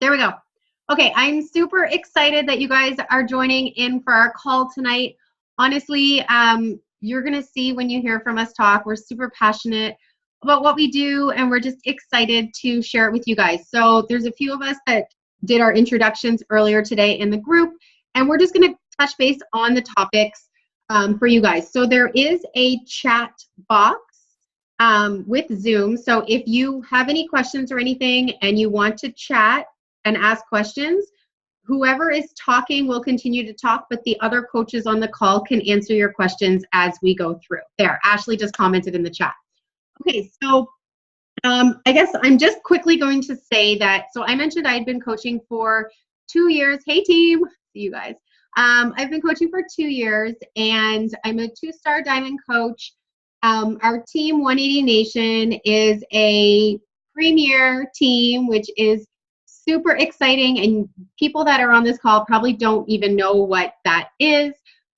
There we go. Okay, I'm super excited that you guys are joining in for our call tonight. Honestly, you're going to see when you hear from us talk, we're super passionate about what we do, and we're just excited to share it with you guys. So there's a few of us that did our introductions earlier today in the group, and we're just going to touch base on the topics for you guys. So there is a chat box with Zoom. So if you have any questions or anything and you want to chat and ask questions, whoever is talking will continue to talk, but the other coaches on the call can answer your questions as we go through. There, Ashley just commented in the chat. Okay, so I guess I'm just quickly going to say that, so I mentioned I had been coaching for 2 years. Hey team, see you guys. I've been coaching for 2 years and I'm a 2-star diamond coach. Our team 180 Nation is a premier team, which is super exciting, and people that are on this call probably don't even know what that is,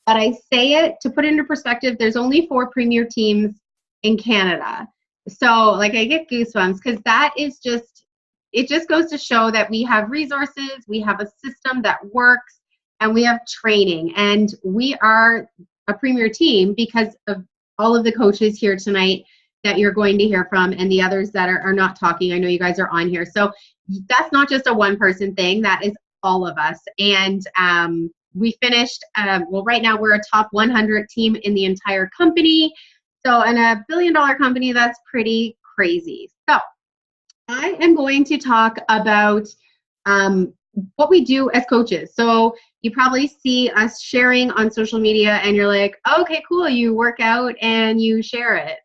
but I say it to put it into perspective. There's only 4 premier teams in Canada. So like I get goosebumps because that is just, it just goes to show that we have resources, we have a system that works, and we have training, and we are a premier team because of all of the coaches here tonight that you're going to hear from, and the others that are not talking. I know you guys are on here. So that's not just a one-person thing. That is all of us. And we finished, well, right now we're a top 100 team in the entire company. So in a $1 billion company, that's pretty crazy. So I am going to talk about what we do as coaches. So you probably see us sharing on social media and you're like, okay, cool, you work out and you share it.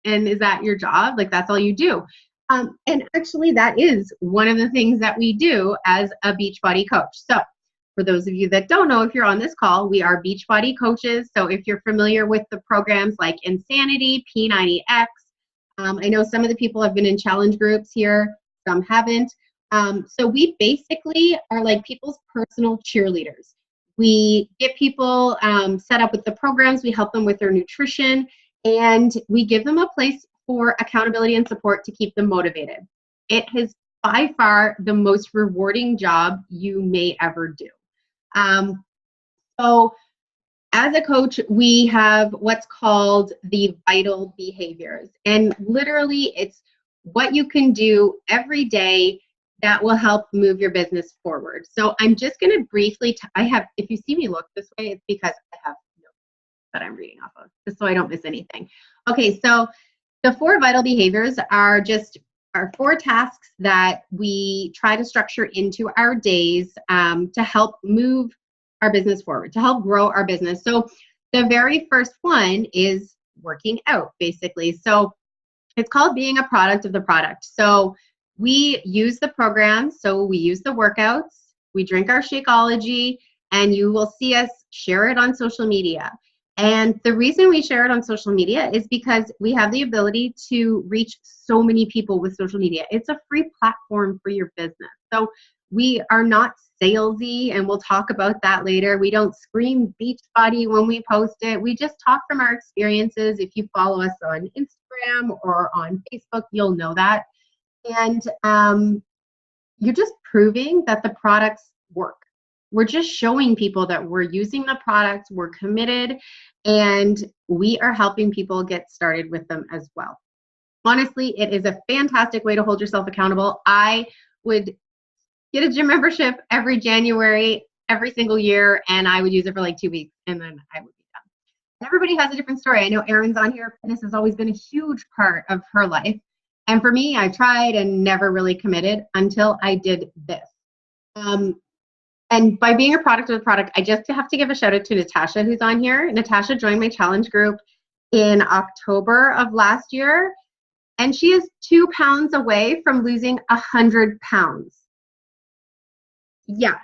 And is that your job? Like that's all you do? And actually that is one of the things that we do as a Beachbody coach. So for those of you that don't know, if you're on this call, we are Beachbody coaches. So if you're familiar with the programs like Insanity, P90X, I know some of the people have been in challenge groups here, some haven't. So we basically are like people's personal cheerleaders. We get people set up with the programs, we help them with their nutrition, and we give them a place for accountability and support to keep them motivated. It is by far the most rewarding job you may ever do. So as a coach, we have what's called the vital behaviors. And literally, it's what you can do every day that will help move your business forward. So I'm just going to briefly, if you see me look this way, it's because I have notes that I'm reading off of, just so I don't miss anything. Okay, so the 4 vital behaviors are just our 4 tasks that we try to structure into our days to help move our business forward, to help grow our business. So the very first one is working out, basically. So it's called being a product of the product. So we use the programs, so we use the workouts, we drink our Shakeology, and you will see us share it on social media. And the reason we share it on social media is because we have the ability to reach so many people with social media. It's a free platform for your business. So we are not salesy, and we'll talk about that later. We don't scream Beachbody when we post it. We just talk from our experiences. If you follow us on Instagram or on Facebook, you'll know that. And you're just proving that the products work. We're just showing people that we're using the products, we're committed, and we are helping people get started with them as well. Honestly, it is a fantastic way to hold yourself accountable. I would get a gym membership every January, every single year, and I would use it for like 2 weeks, and then I would be done. Everybody has a different story. I know Erin's on here. Fitness has always been a huge part of her life. And for me, I tried and never really committed until I did this. And by being a product of the product, I just have to give a shout out to Natasha, who's on here. Natasha joined my challenge group in October of last year, and she is 2 pounds away from losing 100 pounds. Yeah.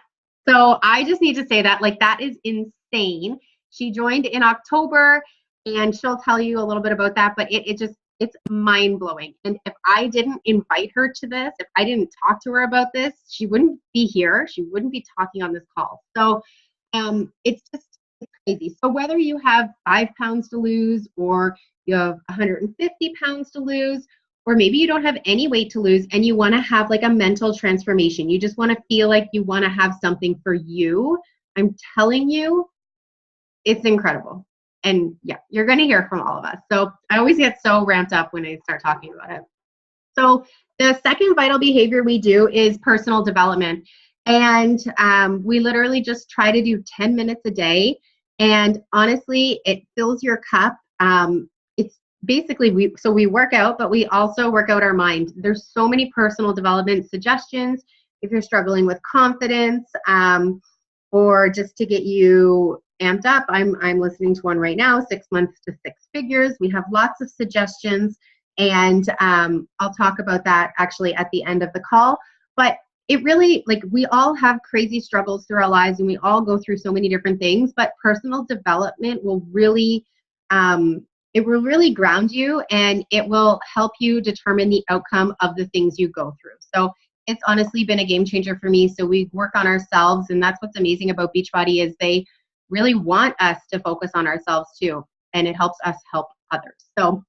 So I just need to say that, like, that is insane. She joined in October, and she'll tell you a little bit about that, but it's mind-blowing. And if I didn't invite her to this, if I didn't talk to her about this, she wouldn't be here. She wouldn't be talking on this call. So it's crazy. So whether you have 5 pounds to lose, or you have 150 pounds to lose, or maybe you don't have any weight to lose and you want to have like a mental transformation. You just want to feel like you want to have something for you. I'm telling you, it's incredible. And yeah, you're going to hear from all of us. So I always get so ramped up when I start talking about it. So the second vital behavior we do is personal development. And we literally just try to do 10 minutes a day. And honestly, it fills your cup. It's basically, we work out, but we also work out our mind. There's so many personal development suggestions. If you're struggling with confidence, or just to get you amped up, I'm listening to one right now, 6 months to 6 figures. We have lots of suggestions, and I'll talk about that actually at the end of the call. But it really, like, we all have crazy struggles through our lives, and we all go through so many different things, but personal development will really, it will really ground you, and it will help you determine the outcome of the things you go through. So it's honestly been a game changer for me. So we work on ourselves, and that's what's amazing about Beachbody is they really want us to focus on ourselves too, and it helps us help others. So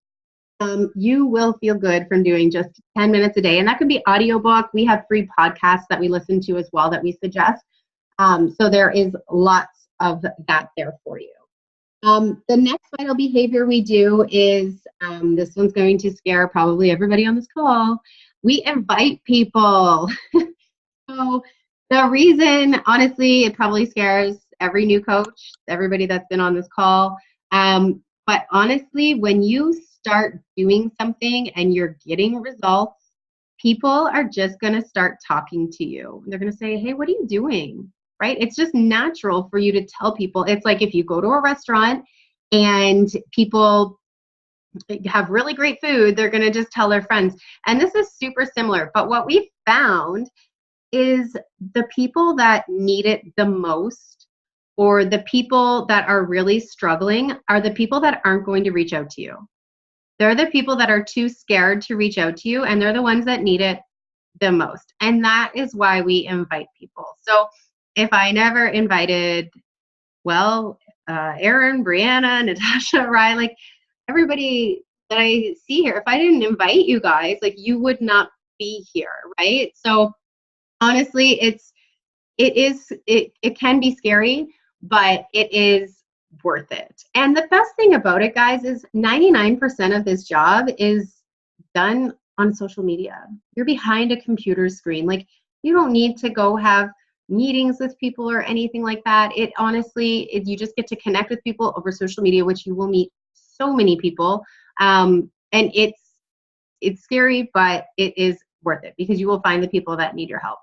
you will feel good from doing just 10 minutes a day, and that can be audiobook. We have free podcasts that we listen to as well that we suggest. So there is lots of that there for you. The next vital behavior we do is, this one's going to scare probably everybody on this call. We invite people. So the reason, honestly, it probably scares every new coach, everybody that's been on this call. But honestly, when you start doing something and you're getting results, people are just going to start talking to you. They're going to say, hey, what are you doing? Right? It's just natural for you to tell people. It's like if you go to a restaurant and people have really great food, they're going to just tell their friends. And this is super similar. But what we found is the people that need it the most, or the people that are really struggling, are the people that aren't going to reach out to you. They're the people that are too scared to reach out to you, and they're the ones that need it the most. And that is why we invite people. So if I never invited, well, Erin, Brianna, Natasha, Ryan, like everybody that I see here, if I didn't invite you guys, like you would not be here, right? So honestly, it can be scary, but it is worth it. And the best thing about it, guys, is 99% of this job is done on social media. You're behind a computer screen. Like, you don't need to go have meetings with people or anything like that. It honestly, you just get to connect with people over social media, which you will meet so many people. And it's scary, but it is worth it because you will find the people that need your help.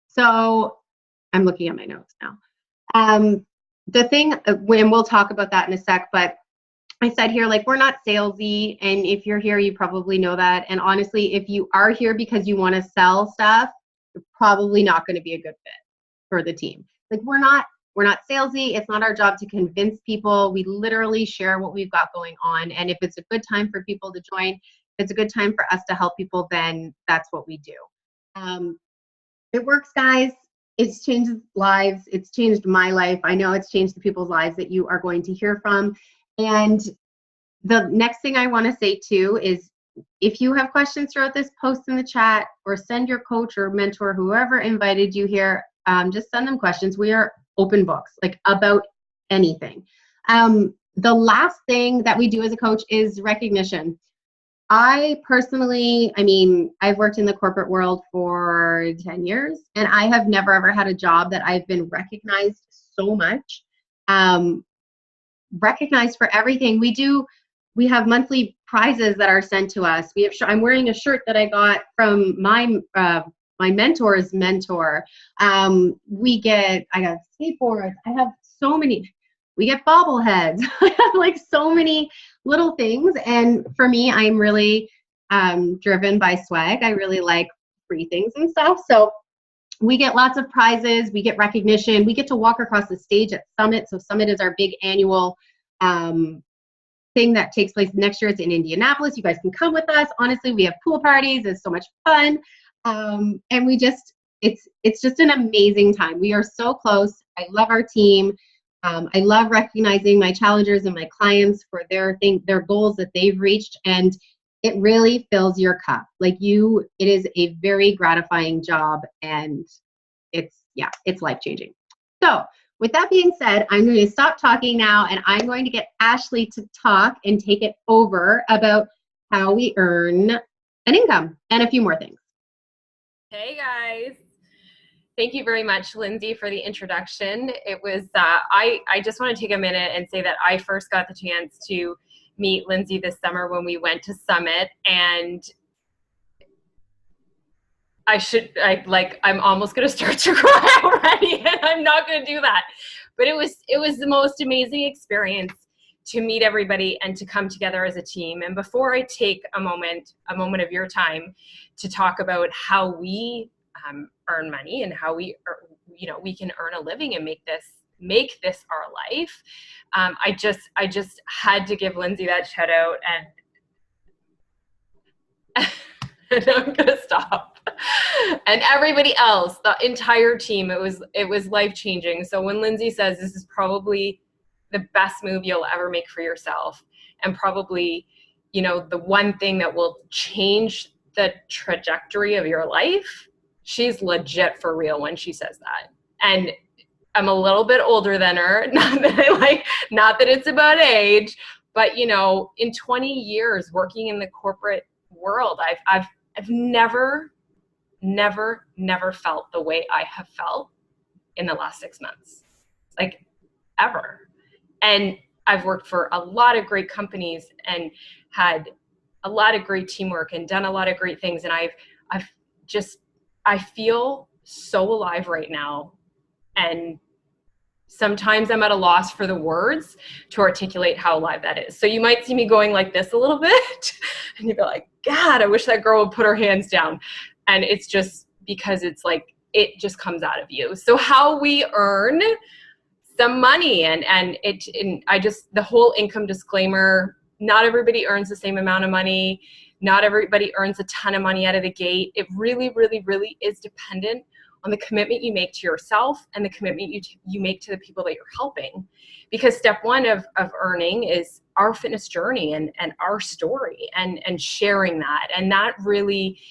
So I'm looking at my notes now. The thing, when we'll talk about that in a sec, but I said here, like, we're not salesy, and if you're here, you probably know that. And honestly, if you are here because you want to sell stuff, you're probably not going to be a good fit for the team. Like, we're not salesy. It's not our job to convince people. We literally share what we've got going on. And if it's a good time for people to join, if it's a good time for us to help people, then that's what we do. It works, guys. It's changed lives. It's changed my life. I know it's changed the people's lives that you are going to hear from. And the next thing I want to say too is, if you have questions throughout this, post in the chat or send your coach or mentor, whoever invited you here, just send them questions. We are open books, like, about anything. The last thing that we do as a coach is recognition. I personally, I mean, I've worked in the corporate world for 10 years, and I have never ever had a job that I've been recognized so much. Recognized for everything we do. We have monthly prizes that are sent to us. We have. I'm wearing a shirt that I got from my mentor's mentor. I got skateboards. I have so many. We get bobbleheads. I have like so many little things. And for me, I'm really driven by swag. I really like free things and stuff. So we get lots of prizes. We get recognition. We get to walk across the stage at Summit. So Summit is our big annual thing that takes place next year. It's in Indianapolis. You guys can come with us. Honestly, we have pool parties. It's so much fun. And we just, it's just an amazing time. We are so close. I love our team. I love recognizing my challengers and my clients for their goals that they've reached. And it really fills your cup. Like it is a very gratifying job, and it's life-changing. So with that being said, I'm going to stop talking now, and I'm going to get Ashley to talk and take it over about how we earn an income and a few more things. Hey guys. Thank you very much, Lindsay, for the introduction. It was, I just want to take a minute and say that I first got the chance to meet Lindsay this summer when we went to Summit, and I'm almost going to start to cry already, and I'm not going to do that. But it was the most amazing experience to meet everybody and to come together as a team. And before I take a moment of your time to talk about how we earn money and how we can earn a living and make this our life, I just had to give Lindsay that shout out, and I'm gonna stop. And everybody else, the entire team, it was life-changing. So when Lindsay says this is probably the best move you'll ever make for yourself, and probably, the one thing that will change the trajectory of your life, she's legit for real when she says that. And I'm a little bit older than her, not that it's about age, but in 20 years working in the corporate world, I've never felt the way I have felt in the last 6 months, like ever. And I've worked for a lot of great companies and had a lot of great teamwork and done a lot of great things. And I feel so alive right now. And sometimes I'm at a loss for the words to articulate how alive that is. So you might see me going like this a little bit, and you'd be like, God, I wish that girl would put her hands down. And it's just because it's like, it just comes out of you. So how we earn some money, and the whole income disclaimer, not everybody earns the same amount of money. Not everybody earns a ton of money out of the gate. It really, really, really is dependent on the commitment you make to yourself and the commitment you make to the people that you're helping. Because step one of earning is our fitness journey and our story and sharing that. And that really,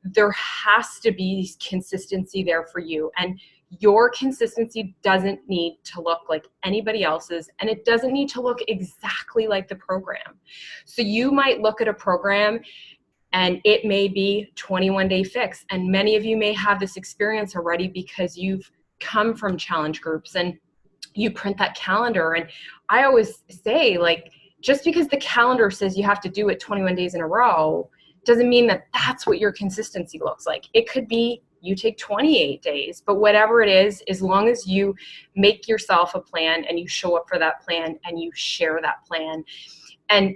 there has to be consistency there for you. And your consistency doesn't need to look like anybody else's, and it doesn't need to look exactly like the program. So you might look at a program and it may be 21-day fix. And many of you may have this experience already because you've come from challenge groups and you print that calendar. And I always say, like, just because the calendar says you have to do it 21 days in a row doesn't mean that that's what your consistency looks like. It could be you take 28 days, but whatever it is, as long as you make yourself a plan and you show up for that plan and you share that plan. And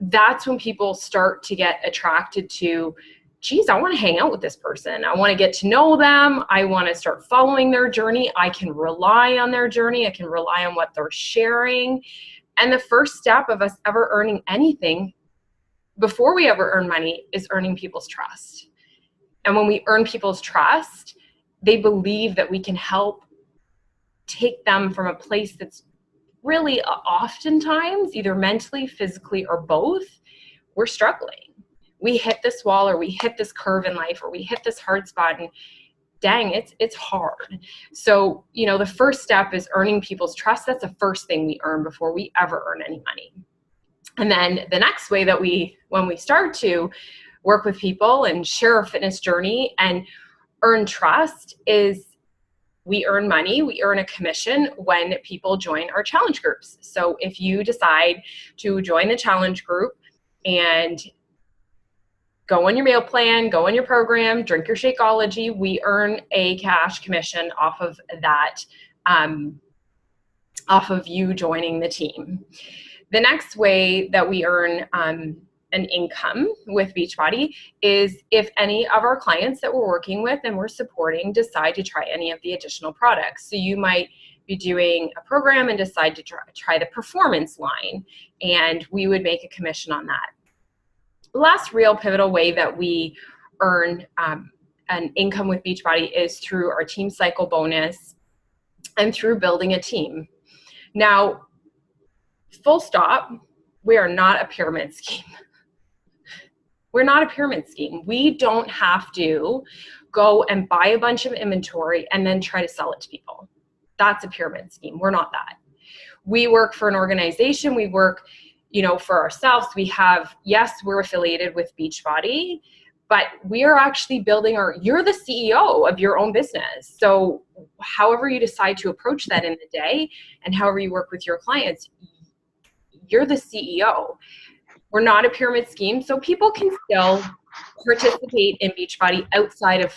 that's when people start to get attracted to, geez, I want to hang out with this person. I want to get to know them. I want to start following their journey. I can rely on their journey. I can rely on what they're sharing. And the first step of us ever earning anything before we ever earn money is earning people's trust. And when we earn people's trust, they believe that we can help take them from a place that's really oftentimes either mentally, physically, or both, we're struggling. We hit this wall, or we hit this curve in life, or we hit this hard spot, and dang, it's hard. So, the first step is earning people's trust. That's the first thing we earn before we ever earn any money. And then the next way that when we start to work with people and share our fitness journey and earn trust is we earn money, we earn a commission when people join our challenge groups. So if you decide to join the challenge group and go on your meal plan, go on your program, drink your Shakeology, we earn a cash commission off of that, off of you joining the team. The next way that we earn an income with Beachbody is if any of our clients that we're working with and we're supporting decide to try any of the additional products. So you might be doing a program and decide to try the performance line, and we would make a commission on that. The last real pivotal way that we earn an income with Beachbody is through our Team Cycle bonus and through building a team. Now, full stop, we are not a pyramid scheme. We're not a pyramid scheme. We don't have to go and buy a bunch of inventory and then try to sell it to people. That's a pyramid scheme. We're not that. We work for an organization. We work, for ourselves. We have, yes, we're affiliated with Beachbody, but we are actually building you're the CEO of your own business. So however you decide to approach that in the day and however you work with your clients, you're the CEO. We're not a pyramid scheme. So people can still participate in Beachbody outside of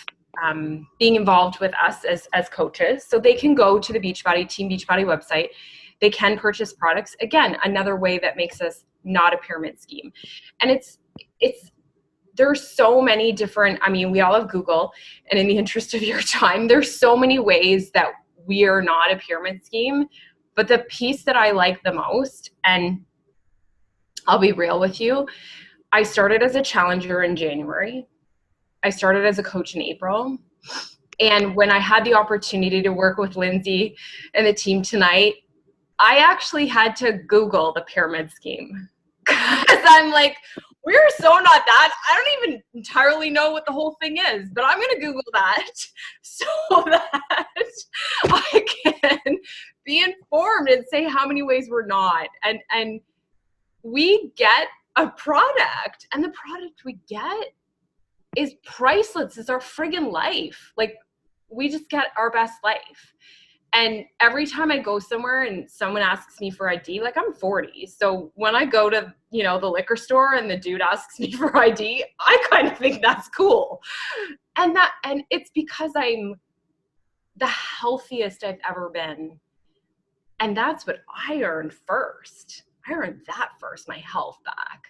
being involved with us as coaches. So they can go to the Beachbody, Team Beachbody website. They can purchase products. Again, another way that makes us not a pyramid scheme. And there's so many different, we all have Google, and in the interest of your time, there's so many ways that we are not a pyramid scheme. But the piece that I like the most, and I'll be real with you, I started as a challenger in January. I started as a coach in April. And when I had the opportunity to work with Lindsay and the team tonight, I actually had to Google the pyramid scheme. Because I'm like, we're so not that. I don't even entirely know what the whole thing is, but I'm going to Google that so that I can be informed and say how many ways we're not. And we get a product, and the product we get is priceless. It's our friggin' life. Like, we just get our best life. And every time I go somewhere and someone asks me for ID, like, I'm 40. So when I go to, the liquor store and the dude asks me for ID, I kind of think that's cool. And it's because I'm the healthiest I've ever been. And that's what I earned first. I earned that first, my health back.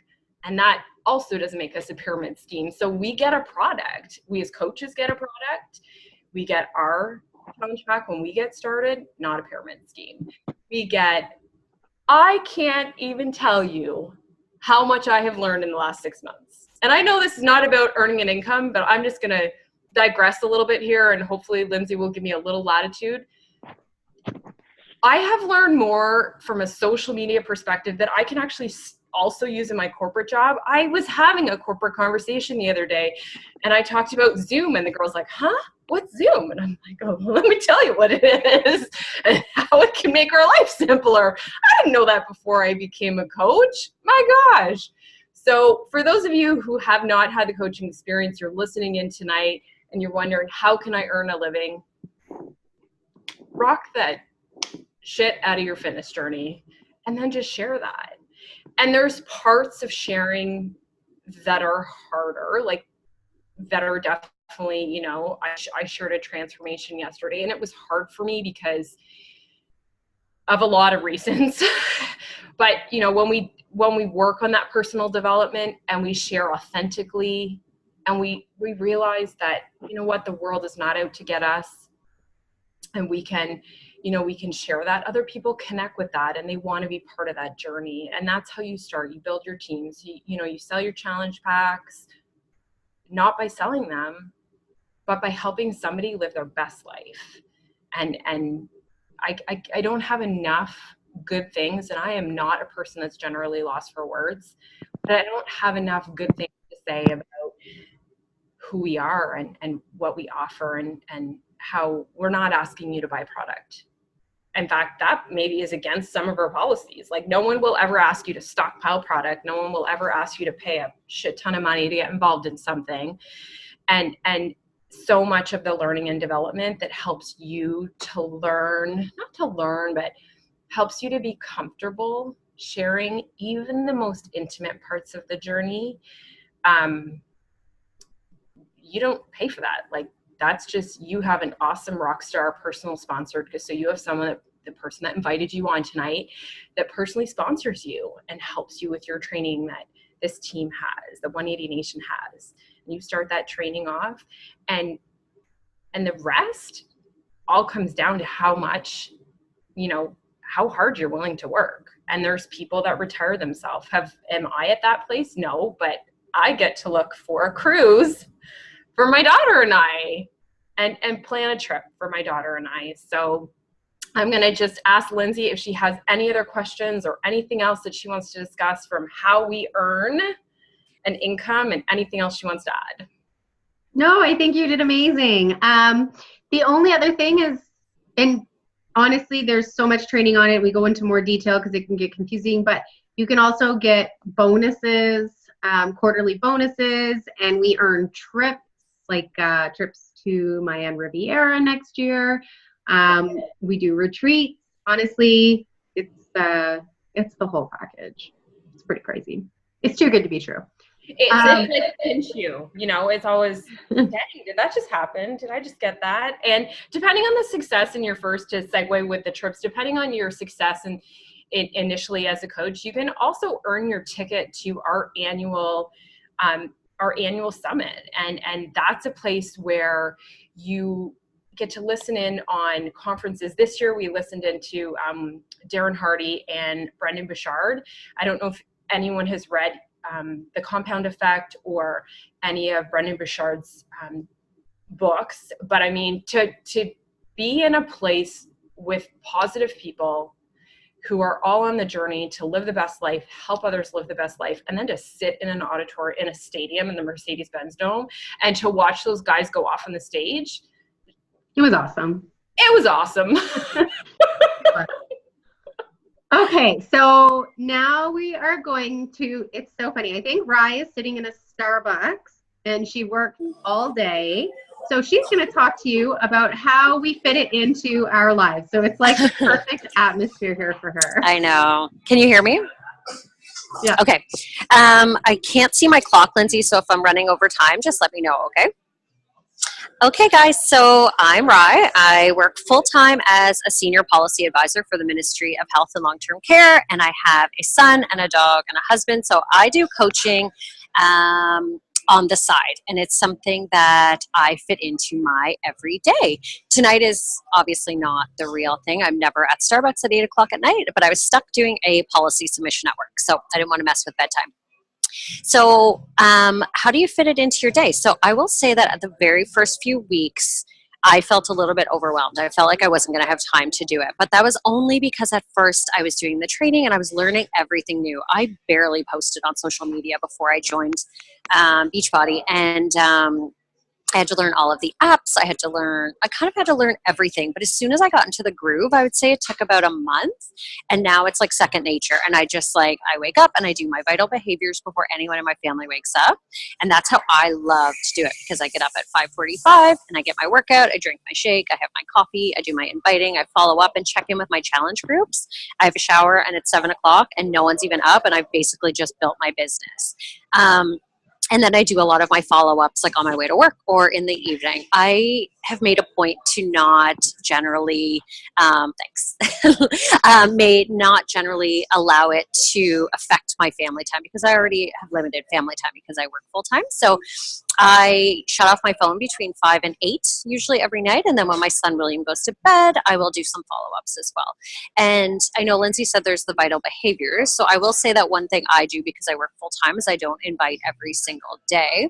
And that also doesn't make us a pyramid scheme. So we get a product. We as coaches get a product. We get our challenge pack when we get started, not a pyramid scheme. I can't even tell you how much I have learned in the last 6 months. And I know this is not about earning an income, but I'm just going to digress a little bit here, and hopefully Lindsay will give me a little latitude. I have learned more from a social media perspective that I can actually also use in my corporate job. I was having a corporate conversation the other day, and I talked about Zoom, and the girl's like, huh? What's Zoom? And I'm like, oh, let me tell you what it is and how it can make our life simpler. I didn't know that before I became a coach. My gosh. So for those of you who have not had the coaching experience, you're listening in tonight and you're wondering, how can I earn a living? Rock that shit out of your fitness journey and then just share that. And there's parts of sharing that are harder, like that are definitely, I shared a transformation yesterday, and it was hard for me because of a lot of reasons. But, when we work on that personal development and we share authentically, and we realize that, the world is not out to get us, and we can share that. Other people connect with that and they want to be part of that journey. And that's how you start. You build your teams. You sell your challenge packs, not by selling them, but by helping somebody live their best life. And I don't have enough good things, and I am not a person that's generally lost for words, but I don't have enough good things to say about who we are and what we offer and how we're not asking you to buy product. In fact, that maybe is against some of our policies. Like, no one will ever ask you to stockpile product. No one will ever ask you to pay a shit ton of money to get involved in something. And so much of the learning and development that helps you to learn, not to learn, but helps you to be comfortable sharing even the most intimate parts of the journey. You don't pay for that. Like, that's just, you have an awesome rock star personal sponsor, because so you have someone the person that invited you on tonight that personally sponsors you and helps you with your training that this team has, the 180 Nation has. And you start that training off, and the rest all comes down to how much, how hard you're willing to work. And there's people that retire themselves. Am I at that place? No, but I get to look for a cruise for my daughter and I, and plan a trip for my daughter and I. So I'm going to just ask Lindsay if she has any other questions or anything else that she wants to discuss from how we earn and income and anything else she wants to add. No, I think you did amazing. The only other thing is, and honestly, there's so much training on it. We go into more detail because it can get confusing, but you can also get bonuses, quarterly bonuses, and we earn trips, like trips to Mayan Riviera next year. We do retreats. Honestly, it's the whole package. It's pretty crazy. It's too good to be true. It's like pinch you, it's always, dang, did that just happen? Did I just get that? And depending on the success in your first, to segue with the trips, depending on your success and initially as a coach, you can also earn your ticket to our annual summit. And that's a place where you get to listen in on conferences. This year we listened into Darren Hardy and Brendon Burchard. I don't know if anyone has read The Compound Effect or any of Brendon Burchard's books, but I mean, to be in a place with positive people who are all on the journey to live the best life, help others live the best life, and then to sit in an auditorium, in a stadium, in the Mercedes-Benz Dome, and to watch those guys go off on the stage. It was awesome. It was awesome. Okay, so now we are going to, it's so funny. I think Rye is sitting in a Starbucks and she worked all day. So she's going to talk to you about how we fit it into our lives. So it's like the perfect atmosphere here for her. I know. Can you hear me? Yeah. Okay. I can't see my clock, Lindsay, so if I'm running over time, just let me know, okay? Okay, guys, so I'm Rye. I work full-time as a senior policy advisor for the Ministry of Health and Long-Term Care, and I have a son and a dog and a husband, so I do coaching on the side, and it's something that I fit into my everyday. Tonight is obviously not the real thing. I'm never at Starbucks at 8 o'clock at night, but I was stuck doing a policy submission at work, so I didn't want to mess with bedtime. So how do you fit it into your day? So I will say that at the very first few weeks, I felt a little bit overwhelmed. I felt like I wasn't going to have time to do it. But that was only because at first I was doing the training and I was learning everything new. I barely posted on social media before I joined Beachbody. And I had to learn all of the apps. I kind of had to learn everything. But as soon as I got into the groove, I would say it took about a month. And now it's like second nature. And I wake up and I do my vital behaviors before anyone in my family wakes up. And that's how I love to do it, because I get up at 5:45 and I get my workout. I drink my shake. I have my coffee. I do my inviting. I follow up and check in with my challenge groups. I have a shower and it's 7 o'clock and no one's even up. And I've basically just built my business. And then I do a lot of my follow-ups like on my way to work or in the evening. I have made a point to not generally, not generally allow it to affect my family time, because I already have limited family time because I work full-time. So I shut off my phone between 5 and 8, usually every night. And then when my son William goes to bed, I will do some follow-ups as well. And I know Lindsay said there's the vital behaviors. So I will say that one thing I do, because I work full-time, is I don't invite every single day.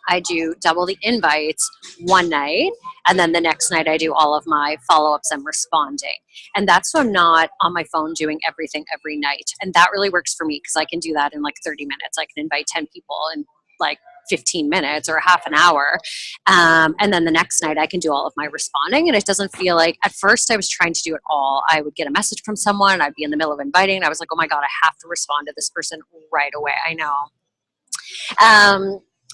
I do double the invites one night, and then the next night I do all of my follow-ups and responding. And that's so I'm not on my phone doing everything every night. And that really works for me, because I can do that in like 30 minutes. I can invite 10 people in like 15 minutes or half an hour. And then the next night I can do all of my responding. And it doesn't feel like, at first I was trying to do it all. I would get a message from someone and I'd be in the middle of inviting. And I was like, oh my God, I have to respond to this person right away. I know.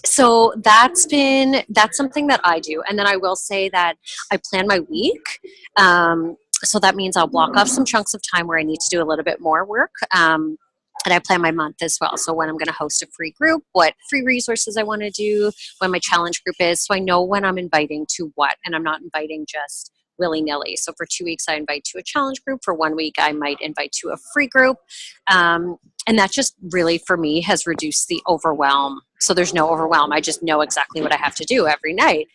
So that's something that I do. And then I will say that I plan my week. So that means I'll block off some chunks of time where I need to do a little bit more work. And I plan my month as well. So when I'm going to host a free group, what free resources I want to do, when my challenge group is. So I know when I'm inviting to what, and I'm not inviting just willy-nilly. So for 2 weeks, I invite to a challenge group. For 1 week, I might invite to a free group. And that just really, for me, has reduced the overwhelm. So there's no overwhelm. I just know exactly what I have to do every night.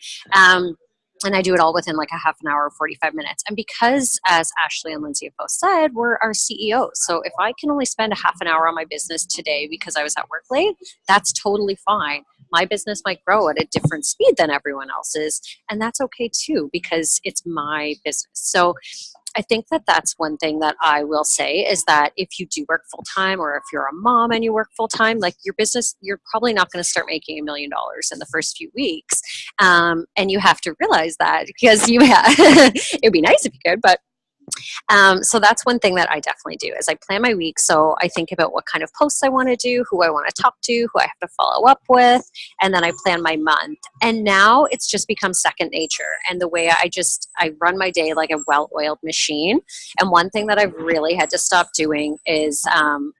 And I do it all within like a half an hour or 45 minutes. And because, as Ashley and Lindsay have both said, we're our CEOs. So if I can only spend a half an hour on my business today because I was at work late, that's totally fine. my business might grow at a different speed than everyone else's. And that's okay too, because it's my business. So I think that that's one thing that I will say is that if you do work full time, or if you're a mom and you work full time, like your business, you're probably not going to start making $1 million in the first few weeks. And you have to realize that, because it would be nice if you could, but so that's one thing that I definitely do is I plan my week. So I think about what kind of posts I want to do, who I want to talk to, who I have to follow up with, and then I plan my month. And now it's just become second nature. And the way I run my day like a well-oiled machine. And one thing that I've really had to stop doing is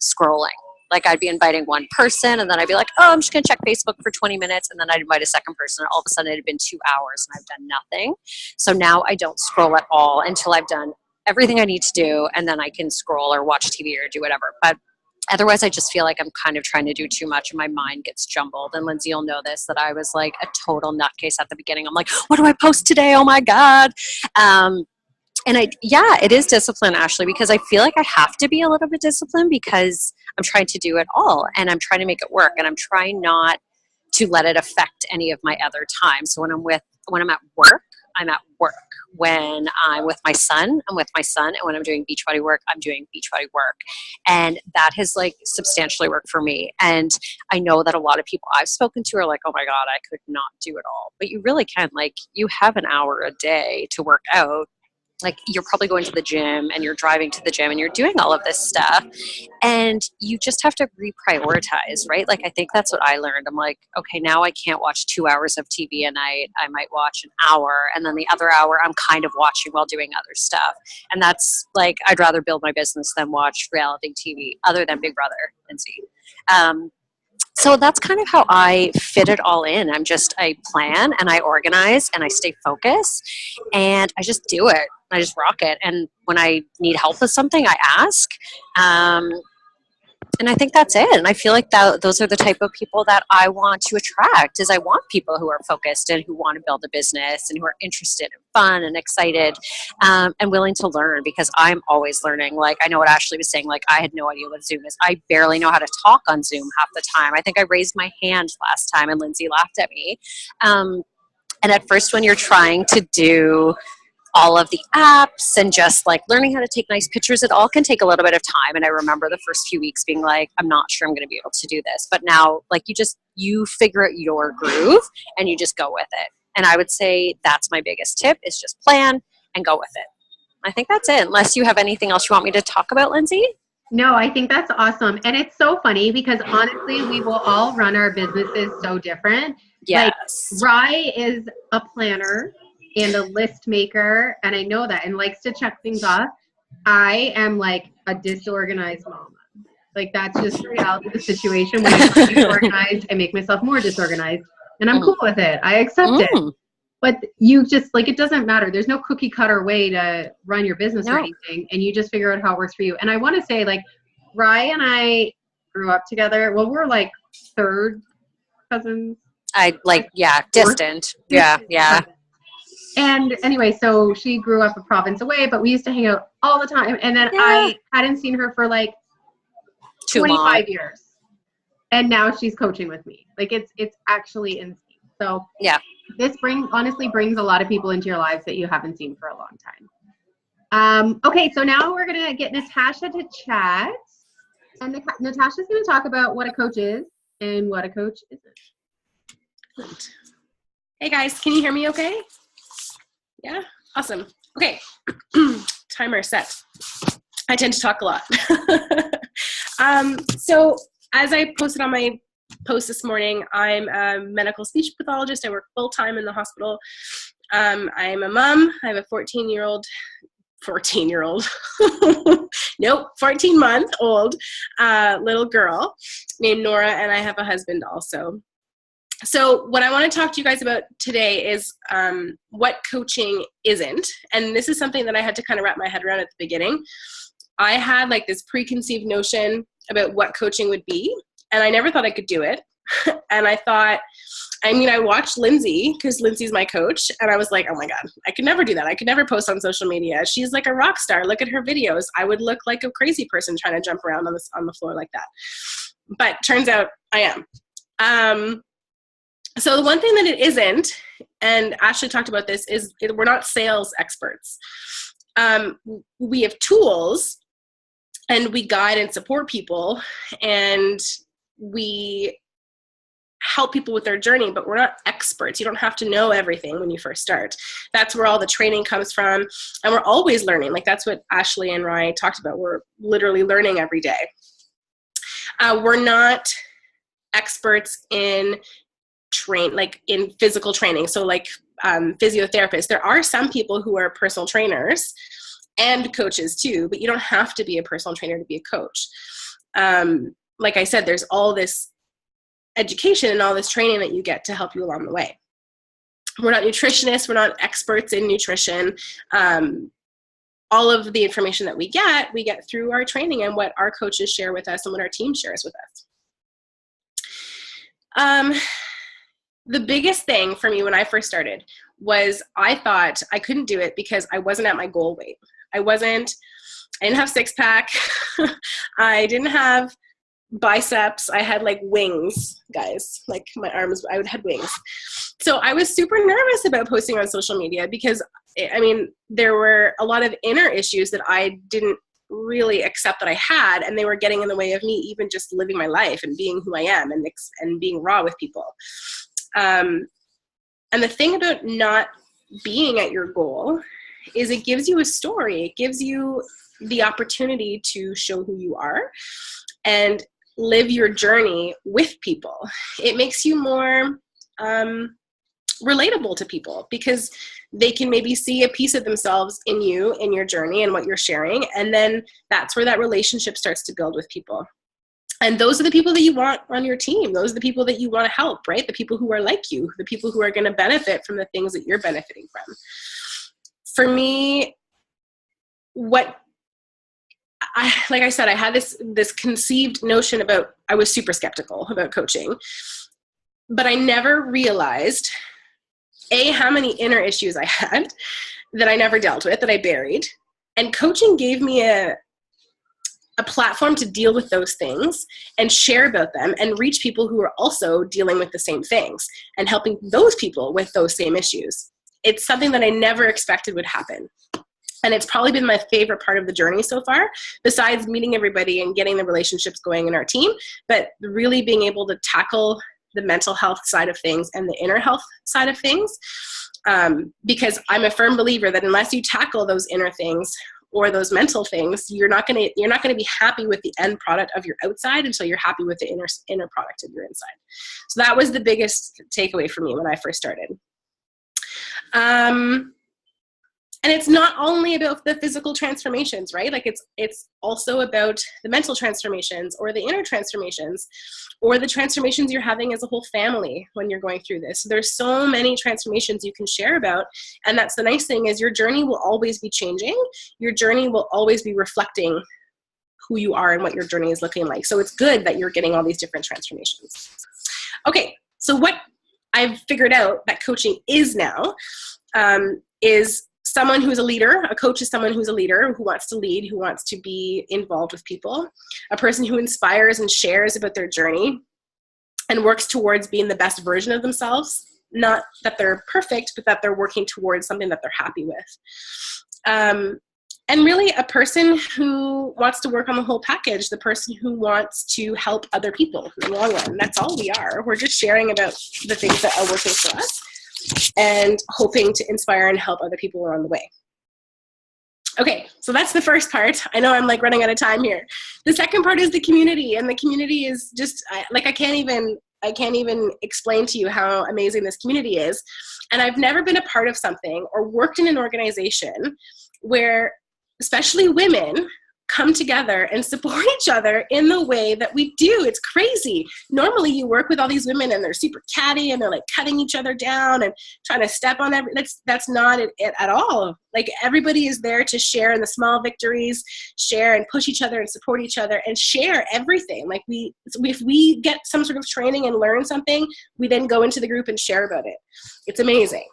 scrolling. Like I'd be inviting one person and then I'd be like, oh, I'm just going to check Facebook for 20 minutes. And then I'd invite a second person. And all of a sudden it had been 2 hours and I've done nothing. So now I don't scroll at all until I've done everything I need to do, and then I can scroll or watch TV or do whatever. But otherwise, I just feel like I'm kind of trying to do too much and my mind gets jumbled. And Lindsay, you'll know this, that I was like a total nutcase at the beginning. I'm like, what do I post today? Oh my God. And it is discipline, Ashley, because I feel like I have to be a little bit disciplined because I'm trying to do it all and I'm trying to make it work, and I'm trying not to let it affect any of my other time. So when I'm at work, I'm at work. When I'm with my son, I'm with my son. And when I'm doing Beachbody work, I'm doing Beachbody work. And that has like substantially worked for me. And I know that a lot of people I've spoken to are like, oh my God, I could not do it all. But you really can. Like, you have an hour a day to work out. Like, you're probably going to the gym and you're driving to the gym and you're doing all of this stuff, and you just have to reprioritize, right? Like, I think that's what I learned. I'm like, okay, now I can't watch 2 hours of TV a night. I might watch an hour, and then the other hour I'm kind of watching while doing other stuff. And that's like, I'd rather build my business than watch reality TV, other than Big Brother, Lindsay. So that's kind of how I fit it all in. I plan and I organize and I stay focused and I just do it. I just rock it. And when I need help with something, I ask. And I think that's it. And I feel like those are the type of people that I want to attract. Is I want people who are focused and who want to build a business and who are interested and fun and excited and willing to learn, because I'm always learning. Like, I know what Ashley was saying. Like, I had no idea what Zoom is. I barely know how to talk on Zoom half the time. I think I raised my hand last time and Lindsay laughed at me. And at first, when you're trying to do all of the apps and just like learning how to take nice pictures, it all can take a little bit of time. And I remember the first few weeks being like, I'm not sure I'm going to be able to do this. But now, like, you figure out your groove and you just go with it. And I would say that's my biggest tip, is just plan and go with it. I think that's it. Unless you have anything else you want me to talk about, Lindsay? No, I think that's awesome. And it's so funny because honestly, we will all run our businesses so different. Yes. Like, Rye is a planner and a list maker, and I know that, and likes to check things off. I am like a disorganized mama. Like, that's just the reality of the situation. When I'm disorganized, I make myself more disorganized, and I'm cool with it. I accept it. But you just, like, it doesn't matter. There's no cookie cutter way to run your business or anything, and you just figure out how it works for you. And I want to say, like, Rye and I grew up together. Well, we're like third cousins. Distant. Yeah. And anyway, so she grew up a province away, but we used to hang out all the time. And then I hadn't seen her for like 25 years. And now she's coaching with me. Like, it's actually insane. So yeah, this honestly brings a lot of people into your lives that you haven't seen for a long time. Okay, so now we're going to get Natasha to chat. And Natasha's going to talk about what a coach is and what a coach isn't. Hey guys, can you hear me okay? Yeah? Awesome. Okay. Timer set. I tend to talk a lot. So as I posted on my post this morning, I'm a medical speech pathologist. I work full-time in the hospital. I'm a mom. I have a 14-month-old, little girl named Nora, and I have a husband also. So what I want to talk to you guys about today is what coaching isn't. And this is something that I had to kind of wrap my head around at the beginning. I had like this preconceived notion about what coaching would be, and I never thought I could do it. And I watched Lindsay, because Lindsay's my coach, and I was like, oh my God, I could never do that. I could never post on social media. She's like a rock star. Look at her videos. I would look like a crazy person trying to jump around on the floor like that. But turns out I am. So the one thing that it isn't, and Ashley talked about this, is we're not sales experts. We have tools, and we guide and support people, and we help people with their journey, but we're not experts. You don't have to know everything when you first start. That's where all the training comes from, and we're always learning. Like, that's what Ashley and Rye talked about. We're literally learning every day. We're not experts in in physical training. So like physiotherapists, there are some people who are personal trainers and coaches too, but you don't have to be a personal trainer to be a coach. Like I said, there's all this education and all this training that you get to help you along the way. We're not nutritionists. We're not experts in nutrition. All of the information that we get through our training and what our coaches share with us and what our team shares with us. The biggest thing for me when I first started was I thought I couldn't do it because I wasn't at my goal weight. I didn't have six pack. I didn't have biceps. I had like wings, guys, like my arms, I had wings. So I was super nervous about posting on social media because, I mean, there were a lot of inner issues that I didn't really accept that I had, and they were getting in the way of me even just living my life and being who I am and being raw with people. And the thing about not being at your goal is it gives you a story. It gives you the opportunity to show who you are and live your journey with people. It makes you more relatable to people because they can maybe see a piece of themselves in you, in your journey and what you're sharing. And then that's where that relationship starts to build with people. And those are the people that you want on your team. Those are the people that you want to help, right? The people who are like you, the people who are going to benefit from the things that you're benefiting from. For me, like I said, I had this conceived notion about, I was super skeptical about coaching, but I never realized, how many inner issues I had that I never dealt with, that I buried. And coaching gave me a platform to deal with those things and share about them and reach people who are also dealing with the same things and helping those people with those same issues. It's something that I never expected would happen. And it's probably been my favorite part of the journey so far, besides meeting everybody and getting the relationships going in our team, but really being able to tackle the mental health side of things and the inner health side of things. Because I'm a firm believer that unless you tackle those inner things or those mental things, you're not going to be happy with the end product of your outside until you're happy with the inner product of your inside. So that was the biggest takeaway for me when I first started. And it's not only about the physical transformations, right? Like it's also about the mental transformations or the inner transformations or the transformations you're having as a whole family when you're going through this. So there's so many transformations you can share about. And that's the nice thing is your journey will always be changing. Your journey will always be reflecting who you are and what your journey is looking like. So it's good that you're getting all these different transformations. Okay, so what I've figured out that coaching is now is someone who's a leader. A coach is someone who's a leader, who wants to lead, who wants to be involved with people. A person who inspires and shares about their journey and works towards being the best version of themselves. Not that they're perfect, but that they're working towards something that they're happy with. And really a person who wants to work on the whole package, the person who wants to help other people in the long run. That's all we are. We're just sharing about the things that are working for us and hoping to inspire and help other people along the way. Okay, so that's the first part. I know I'm like running out of time here. The second part is the community, and the community is just I can't even explain to you how amazing this community is. And I've never been a part of something or worked in an organization where especially women come together and support each other in the way that we do. It's crazy. Normally you work with all these women and they're super catty and they're like cutting each other down and trying to step on that's not it at all. Like everybody is there to share in the small victories, share and push each other and support each other and share everything. Like if we get some sort of training and learn something, we then go into the group and share about it. It's amazing.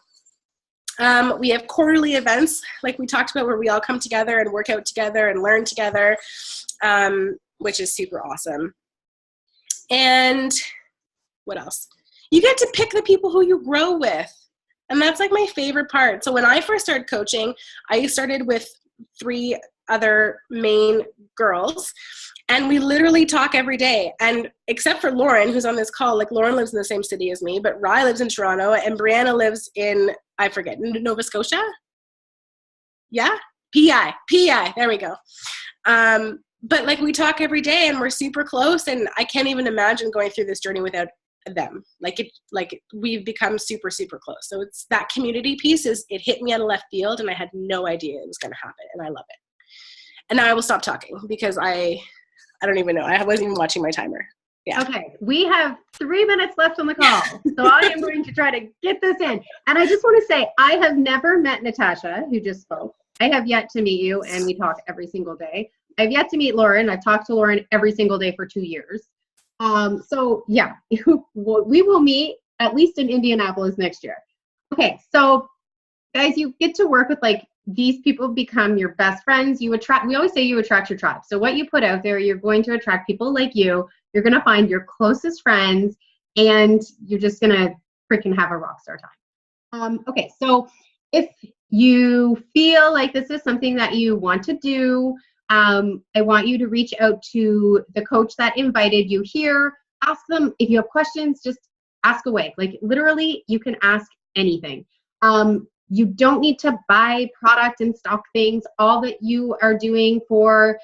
We have quarterly events, like we talked about, where we all come together and work out together and learn together, which is super awesome. And what else? you get to pick the people who you grow with. And that's like my favorite part. So when I first started coaching, I started with 3 other main girls, and we literally talk every day. And except for Lauren, who's on this call, like Lauren lives in the same city as me, but Rye lives in Toronto and Brianna lives in, I forget, Nova Scotia? Yeah? PI, there we go. But like we talk every day and we're super close, and I can't even imagine going through this journey without them. Like we've become super, super close. So it's that community piece it hit me out of left field, and I had no idea it was going to happen, and I love it. And now I will stop talking because I don't even know. I wasn't even watching my timer. Yeah. Okay, we have 3 minutes left on the call, so I am going to try to get this in. And I just want to say, I have never met Natasha, who just spoke. I have yet to meet you, and we talk every single day. I've yet to meet Lauren. I've talked to Lauren every single day for 2 years. So yeah, we will meet at least in Indianapolis next year. Okay, so guys, you get to work with like these people become your best friends. We always say you attract your tribe. So what you put out there, you're going to attract people like you. You're going to find your closest friends, and you're just going to freaking have a rock star time. Okay, so if you feel like this is something that you want to do, I want you to reach out to the coach that invited you here. Ask them if you have questions, just ask away. Like literally, you can ask anything. You don't need to buy product and stock things. All that you are doing for,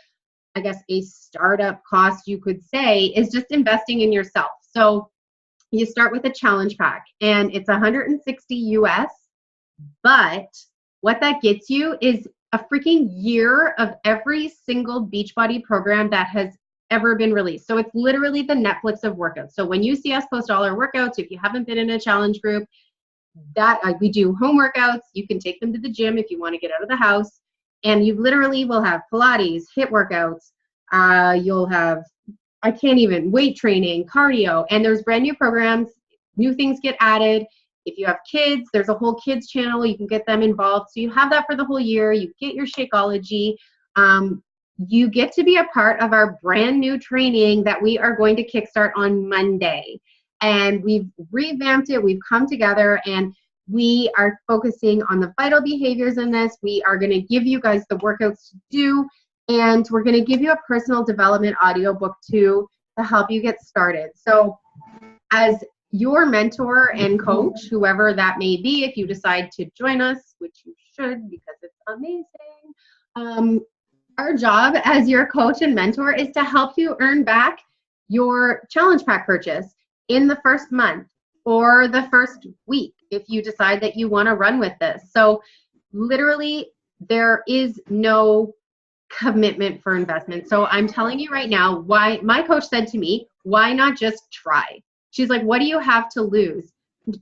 I guess, a startup cost, you could say, is just investing in yourself. So you start with a challenge pack, and it's $160 US, but what that gets you is a freaking year of every single Beachbody program that has ever been released. So it's literally the Netflix of workouts. So when you see us post all our workouts, if you haven't been in a challenge group, we do home workouts. You can take them to the gym if you want to get out of the house, and you literally will have Pilates, HIIT workouts. You'll have, weight training, cardio, and there's brand new programs. New things get added. If you have kids, there's a whole kids channel. You can get them involved. So you have that for the whole year. You get your Shakeology. You get to be a part of our brand new training that we are going to kickstart on Monday. And we've revamped it. We've come together, and we are focusing on the vital behaviors in this. We are going to give you guys the workouts to do, and we're going to give you a personal development audiobook too to help you get started. So as your mentor and coach, whoever that may be, if you decide to join us, which you should because it's amazing, our job as your coach and mentor is to help you earn back your challenge pack purchase in the first month or the first week if you decide that you want to run with this. So literally there is no commitment for investment. So I'm telling you right now, why my coach said to me, why not just try? She's like, what do you have to lose?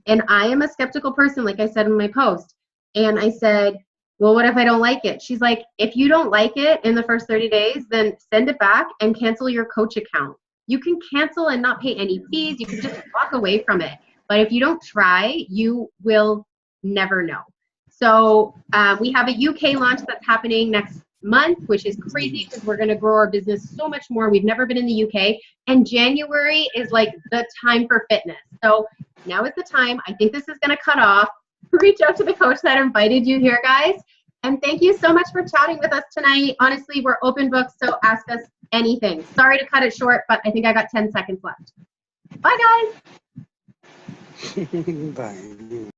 And I am a skeptical person, like I said in my post. And I said, well, what if I don't like it? She's like, if you don't like it in the first 30 days, then send it back and cancel your coach account. You can cancel and not pay any fees. You can just walk away from it. But if you don't try, you will never know. So we have a UK launch that's happening next month, which is crazy because we're going to grow our business so much more. We've never been in the UK. And January is like the time for fitness. So now is the time. I think this is going to cut off. Reach out to the coach that invited you here, guys. And thank you so much for chatting with us tonight. Honestly, we're open books, so ask us anything. Sorry to cut it short, but I think I got 10 seconds left. Bye, guys. Bye.